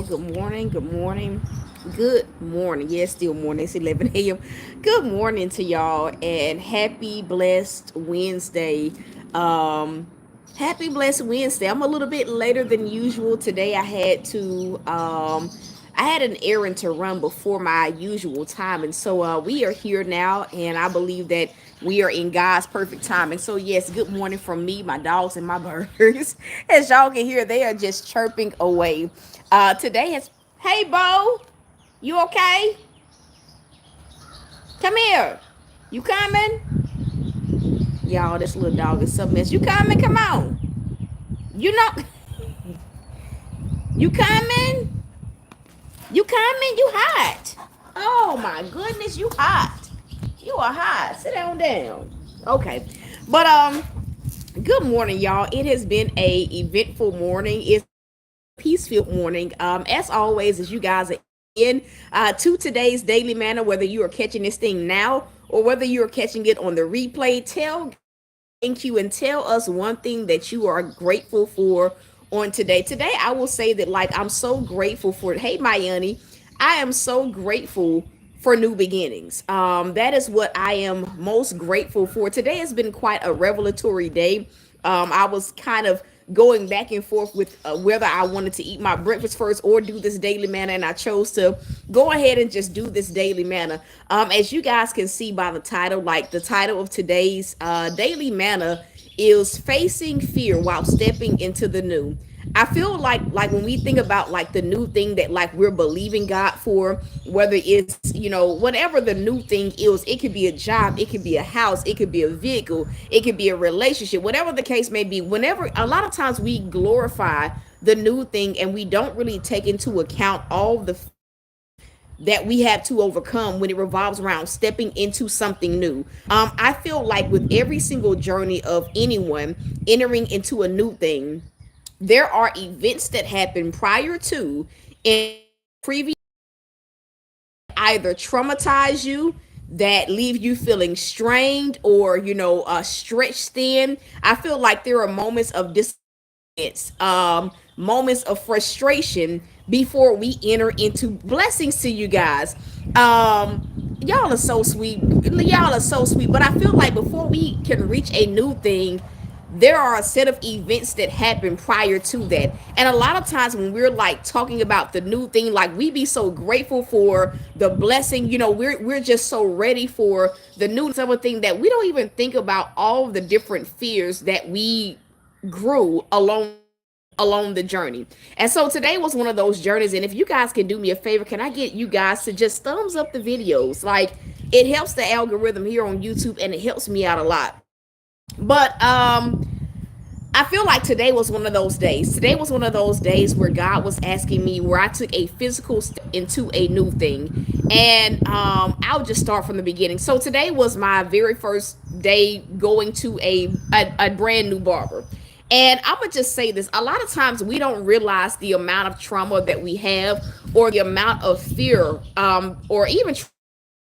y'all. Good morning. Good morning. Good morning. Yes, still morning. It's 11 a.m. Good morning to y'all and happy blessed Wednesday. Um, Happy blessed Wednesday. I'm a little bit later than usual today. I had an errand to run before my usual time, and so we are here now, and I believe that we are in God's perfect time. And so, yes, good morning from me, my dogs, and my birds. As y'all can hear, they are just chirping away. Today is, hey, Bo, you okay? Come here. You coming? Y'all, this little dog is something else. You coming? Come on. You know, you coming? You coming? You hot. Oh my goodness, you hot. You are hot. Sit down. Okay. But good morning, y'all. It has been a eventful morning. It's a peace-filled morning. As always, as you guys are in to today's daily manna, whether you are catching this thing now or whether you are catching it on the replay, thank you and tell us one thing that you are grateful for on today. Today, I will say that, like, I'm so grateful for, hey, myaniii, I am so grateful for new beginnings. That is what I am most grateful for. Today has been quite a revelatory day. I was kind of going back and forth with whether I wanted to eat my breakfast first or do this daily manna, and I chose to go ahead and just do this daily manna. As you guys can see by the title, like the title of today's daily manna is facing fear while stepping into the new. I feel like when we think about like the new thing that like we're believing God for, whether it's, whatever the new thing is, it could be a job, it could be a house, it could be a vehicle, it could be a relationship, whatever the case may be. Whenever a lot of times we glorify the new thing and we don't really take into account all the that we have to overcome when it revolves around stepping into something new. I feel like with every single journey of anyone entering into a new thing, there are events that happen prior to and previous either traumatize you, that leave you feeling strained or stretched thin. I feel like there are moments of moments of frustration before we enter into blessings to you guys. Y'all are so sweet. Y'all are so sweet. But I feel like before we can reach a new thing, there are a set of events that happen prior to that. And a lot of times when we're like talking about the new thing, like we be so grateful for the blessing, we're just so ready for the new thing that we don't even think about all the different fears that we grew along the journey. And so today was one of those journeys. And if you guys can do me a favor, can I get you guys to just thumbs up the videos? Like, it helps the algorithm here on YouTube and it helps me out a lot. But I feel like today was one of those days. Today was one of those days where God was asking me, where I took a physical step into a new thing. And I'll just start from the beginning. So today was my very first day going to a brand new barber. And I'm gonna just say this: a lot of times we don't realize the amount of trauma that we have, or the amount of fear, or even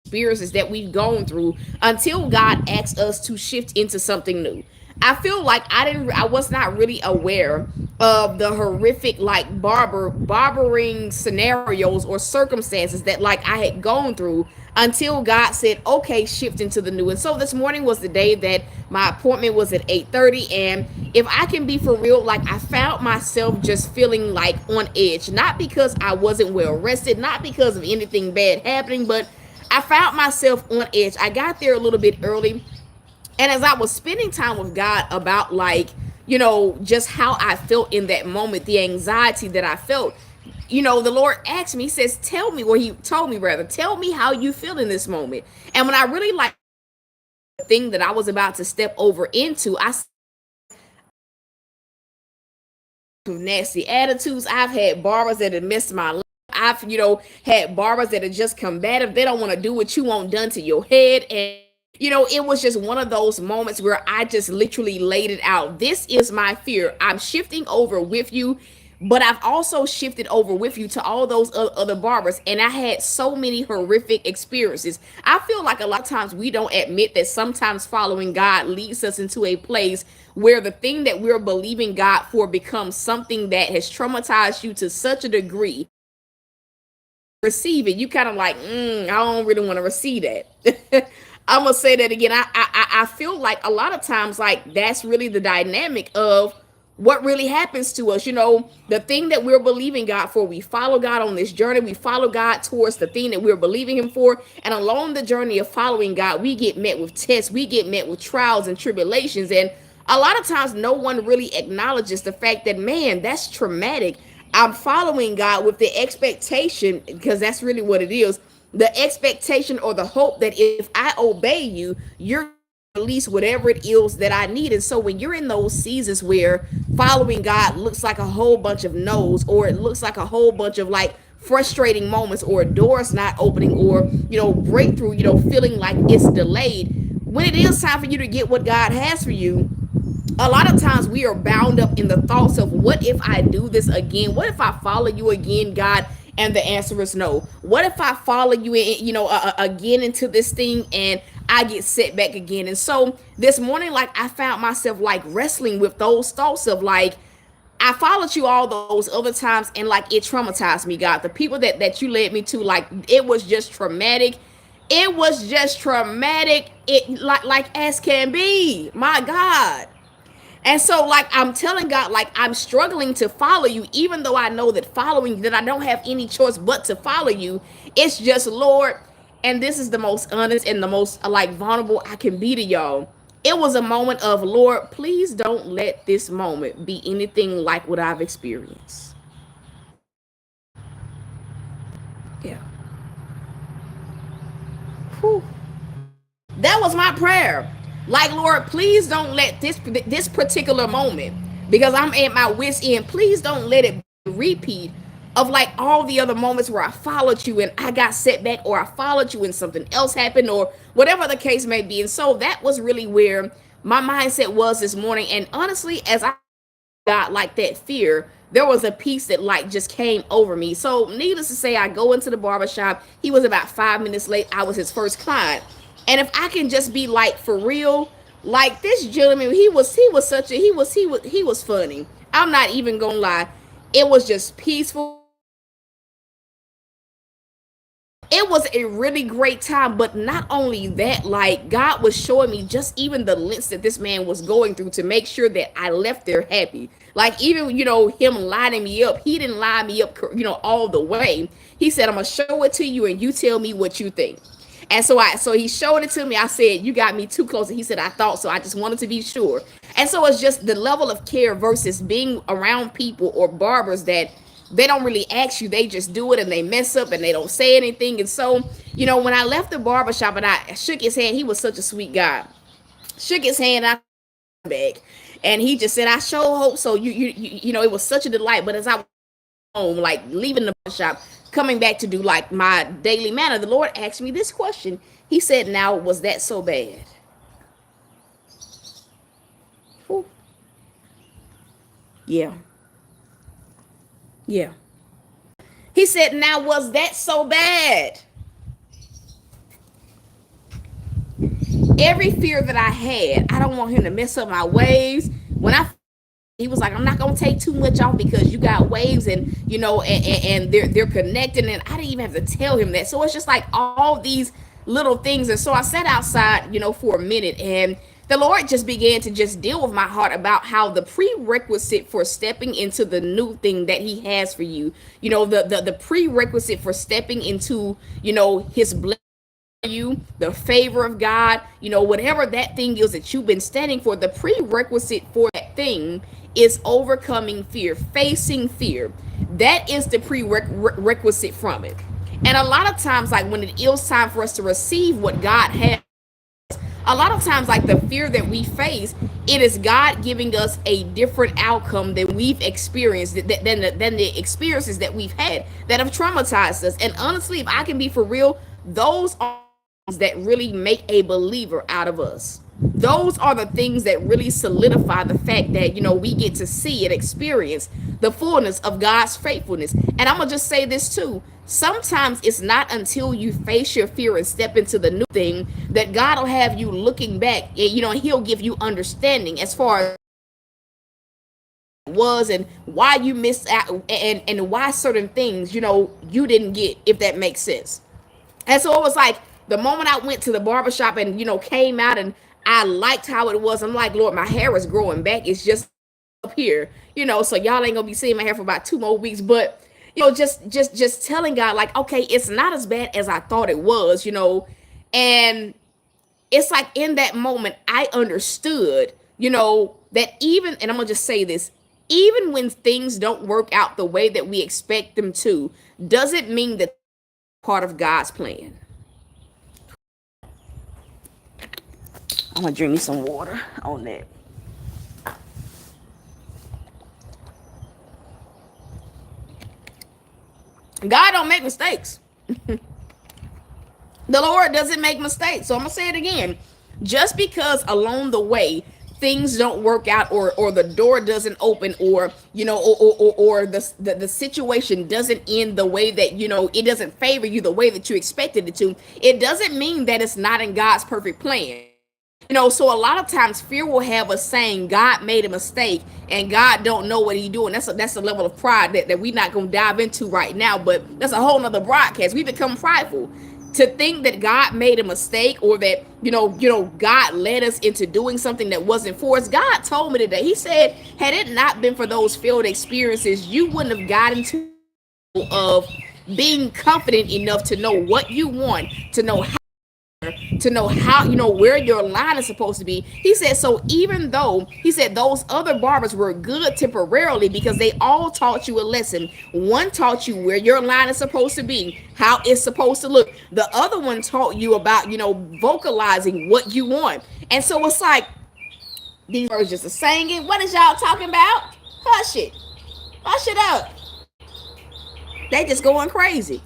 experiences that we've gone through until God asks us to shift into something new. I feel like I was not really aware of the horrific like barbering scenarios or circumstances that like I had gone through until God said, okay, shift into the new. And so this morning was the day that my appointment was at 8:30. And if I can be for real, like I found myself just feeling like on edge, not because I wasn't well rested, not because of anything bad happening, but I found myself on edge. I got there a little bit early, and as I was spending time with God about like, just how I felt in that moment, the anxiety that I felt, the Lord asked me, he says, tell me, or he told me rather, tell me how you feel in this moment. And when I really like the thing that I was about to step over into, I nasty attitudes. I've had barbers that have missed my life. I've, had barbers that are just combative. They don't want to do what you want done to your head. And, it was just one of those moments where I just literally laid it out. This is my fear. I'm shifting over with you, but I've also shifted over with you to all those other barbers. And I had so many horrific experiences. I feel like a lot of times we don't admit that sometimes following God leads us into a place where the thing that we're believing God for becomes something that has traumatized you to such a degree receive it, you kind of like, I don't really want to receive that. I'm gonna say that again. I feel like a lot of times, like that's really the dynamic of what really happens to us. The thing that we're believing God for, we follow God on this journey. We follow God towards the thing that we're believing Him for, and along the journey of following God, we get met with tests, we get met with trials and tribulations, and a lot of times no one really acknowledges the fact that, man, that's traumatic. I'm following God with the expectation, because that's really what it is, the expectation or the hope that if I obey you, you're release whatever it is that I need. And so when you're in those seasons where following God looks like a whole bunch of no's, or it looks like a whole bunch of like frustrating moments, or doors not opening, or breakthrough, feeling like it's delayed, when it is time for you to get what God has for you, a lot of times we are bound up in the thoughts of, what if I do this again? What if I follow you again, God? And the answer is no. What if I follow you in, again into this thing, and I get set back again? And so this morning, like, I found myself like wrestling with those thoughts of like, I followed you all those other times, and like it traumatized me, God. The people that you led me to, like, it was just traumatic. It was just traumatic. It like as can be. My God. And so, like, I'm telling God, like, I'm struggling to follow you, even though I know that I don't have any choice but to follow you. It's just, Lord, and this is the most honest and the most, like, vulnerable I can be to y'all. It was a moment of, Lord, please don't let this moment be anything like what I've experienced. Yeah. Whew. That was my prayer. Like, Lord, please don't let this particular moment, because I'm at my wit's end, please don't let it repeat of like all the other moments where I followed you and I got set back, or I followed you and something else happened, or whatever the case may be. And so that was really where my mindset was this morning. And honestly, as I got like that fear, there was a peace that like just came over me. So needless to say, I go into the barbershop. He was about 5 minutes late. I was his first client. And if I can just be like for real, like this gentleman, he was funny. I'm not even gonna lie. It was just peaceful. It was a really great time. But not only that, like God was showing me just even the lengths that this man was going through to make sure that I left there happy. Like, even him lining me up, he didn't line me up all the way. He said, I'm gonna show it to you and you tell me what you think. And so he showed it to me. I said, you got me too close. And he said, I thought so. I just wanted to be sure. And so it's just the level of care versus being around people or barbers that they don't really ask you. They just do it and they mess up and they don't say anything. And so, when I left the barbershop and I shook his hand, he was such a sweet guy. Shook his hand, I back. And he just said, I sure hope so. It was such a delight. But as I was home, like leaving the shop, coming back to do like my daily manna, the Lord asked me this question. He said, now, was that so bad? Whew. Yeah. Yeah. He said, now, was that so bad? Every fear that I had, I don't want him to mess up my waves. He was like, I'm not gonna take too much off because you got waves, and and they're connecting, and I didn't even have to tell him that. So it's just like all these little things. And so I sat outside, for a minute, and the Lord just began to just deal with my heart about how the prerequisite for stepping into the new thing that He has for you, the prerequisite for stepping into, His blessing, you, the favor of God, whatever that thing is that you've been standing for, the prerequisite for that thing is overcoming fear, facing fear. That is the prerequisite from it. And a lot of times, like when it is time for us to receive what God has, a lot of times, like the fear that we face, it is God giving us a different outcome than we've experienced, than the experiences that we've had that have traumatized us. And honestly, if I can be for real, those are that really make a believer out of us. Those are the things that really solidify the fact that we get to see and experience the fullness of God's faithfulness. And I'm gonna just say this too: sometimes it's not until you face your fear and step into the new thing that God will have you looking back, and He'll give you understanding as far as was and why you missed out, and why certain things, you didn't get, if that makes sense. And so it was like the moment I went to the barbershop and, came out and I liked how it was, I'm like, Lord, my hair is growing back. It's just up here, so y'all ain't gonna be seeing my hair for about 2 more weeks. But, just telling God, like, okay, it's not as bad as I thought it was, and it's like in that moment, I understood, that even, and I'm gonna just say this, even when things don't work out the way that we expect them to, doesn't mean that part of God's plan. I'm gonna drink me some water on that. God don't make mistakes. The Lord doesn't make mistakes. So I'm gonna say it again. Just because along the way things don't work out, or the door doesn't open, or or the situation doesn't end the way that it doesn't favor you the way that you expected it to, it doesn't mean that it's not in God's perfect plan. So a lot of times fear will have us saying God made a mistake and God don't know what he's doing. That's a level of pride that we're not going to dive into right now, but that's a whole nother broadcast. We become prideful to think that God made a mistake, or that God led us into doing something that wasn't for us. God told me today, he said, had it not been for those failed experiences, you wouldn't have gotten to of being confident enough to know what you want, to know how, where your line is supposed to be. He said, so even though he said those other barbers were good temporarily because they all taught you a lesson. One taught you where your line is supposed to be, how it's supposed to look. The other one taught you about, vocalizing what you want. And so it's like these birds just are singing. What is y'all talking about? Hush it. Hush it up. They just going crazy.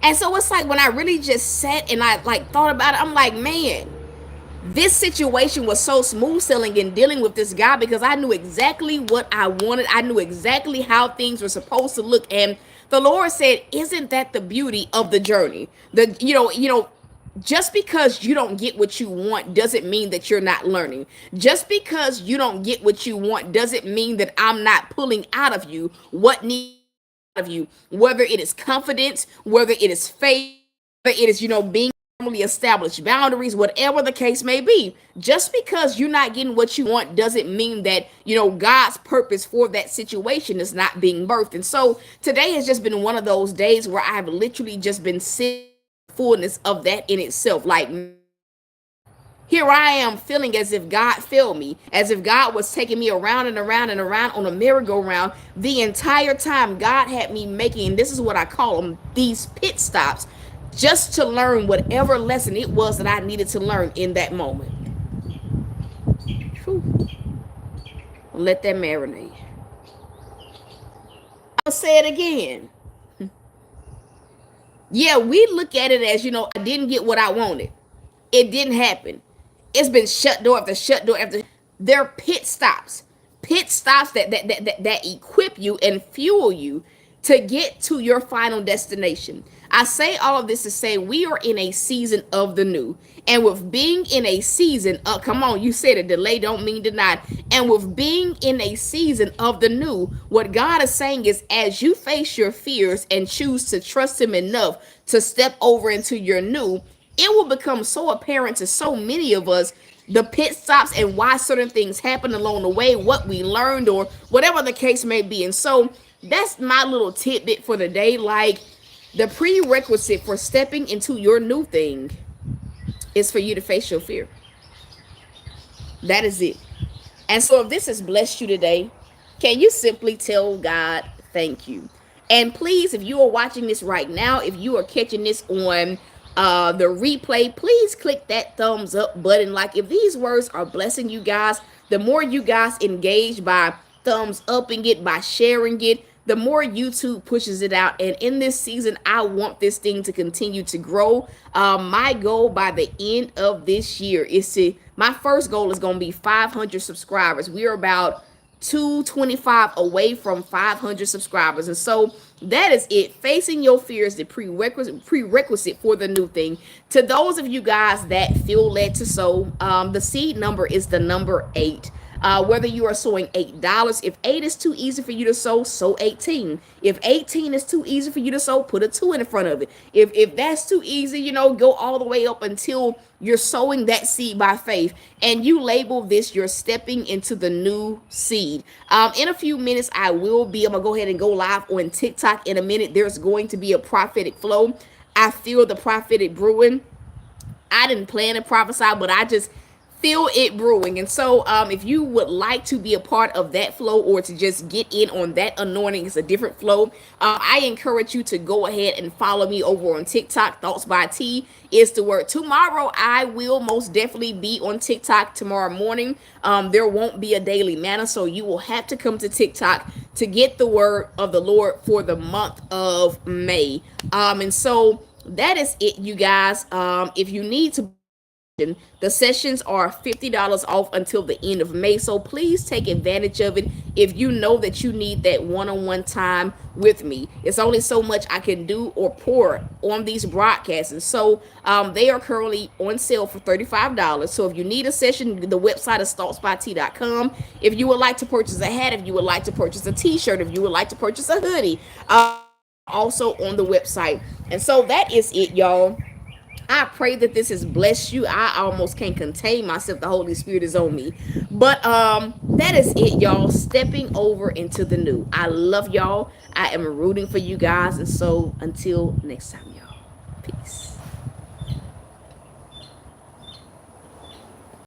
And so it's like when I really just sat and I like thought about it, I'm like, man, this situation was so smooth sailing in dealing with this guy, because I knew exactly what I wanted. I knew exactly how things were supposed to look. And the Lord said, isn't that the beauty of the journey? Just because you don't get what you want doesn't mean that you're not learning. Just because you don't get what you want doesn't mean that I'm not pulling out of you what needs of you, whether it is confidence, whether it is faith, whether it is, being firmly established boundaries, whatever the case may be. Just because you're not getting what you want doesn't mean that, God's purpose for that situation is not being birthed. And so today has just been one of those days where I've literally just been sitting in the fullness of that in itself. Like, here I am feeling as if God failed me, as if God was taking me around and around and around on a merry-go-round. The entire time God had me making, and this is what I call them, these pit stops, just to learn whatever lesson it was that I needed to learn in that moment. Whew. Let that marinate. I'll say it again. Yeah, we look at it as, I didn't get what I wanted. It didn't happen. It's been shut door after shut door after. They're pit stops that equip you and fuel you to get to your final destination. I say all of this to say we are in a season of the new. And with being in a season, come on, you said it, delay don't mean denied. And with being in a season of the new, what God is saying is, as you face your fears and choose to trust him enough to step over into your new, it will become so apparent to so many of us the pit stops and why certain things happen along the way, what we learned, or whatever the case may be. And so that's my little tidbit for the day. Like, the prerequisite for stepping into your new thing is for you to face your fear. That is it. And so if this has blessed you today, can you simply tell God thank you? And please, if you are watching this right now, if you are catching this on the replay, please click that thumbs up button. Like, if these words are blessing you guys, the more you guys engage by thumbs upping it, by sharing it, the more YouTube pushes it out. And in this season, I want this thing to continue to grow. My goal by the end of this year is my first goal is going to be 500 subscribers. We are about 225 away from 500 subscribers. And so that is it. Facing your fears, the prerequisite for the new thing. To those of you guys that feel led to sow, the seed number is the number 8. Whether you are sowing $8, if 8 is too easy for you to sow 18. If 18 is too easy for you to sow, put a 2 in front of it. If that's too easy, go all the way up until you're sowing that seed by faith, and you label this you're stepping into the new seed. In a few minutes, I'm gonna go ahead and go live on TikTok in a minute. There's going to be a prophetic flow. I feel the prophetic brewing. I didn't plan to prophesy, but I just feel it brewing. And so, if you would like to be a part of that flow, or to just get in on that anointing, it's a different flow. I encourage you to go ahead and follow me over on TikTok. ThoughtsbyT is the word. Tomorrow, I will most definitely be on TikTok tomorrow morning. There won't be a daily manna, so you will have to come to TikTok to get the word of the Lord for the month of May. And so that is it, you guys. If you need to, the sessions are $50 off until the end of May. So please take advantage of it if you know that you need that one-on-one time with me. It's only so much I can do or pour on these broadcasts. And so they are currently on sale for $35. So if you need a session, the website is thoughtsbyt.com. If you would like to purchase a hat, if you would like to purchase a t-shirt, if you would like to purchase a hoodie, also on the website. And so that is it, y'all. I pray that this has blessed you. I almost can't contain myself. The Holy Spirit is on me. But that is it, y'all. Stepping over into the new. I love y'all. I am rooting for you guys. And so until next time, y'all. Peace.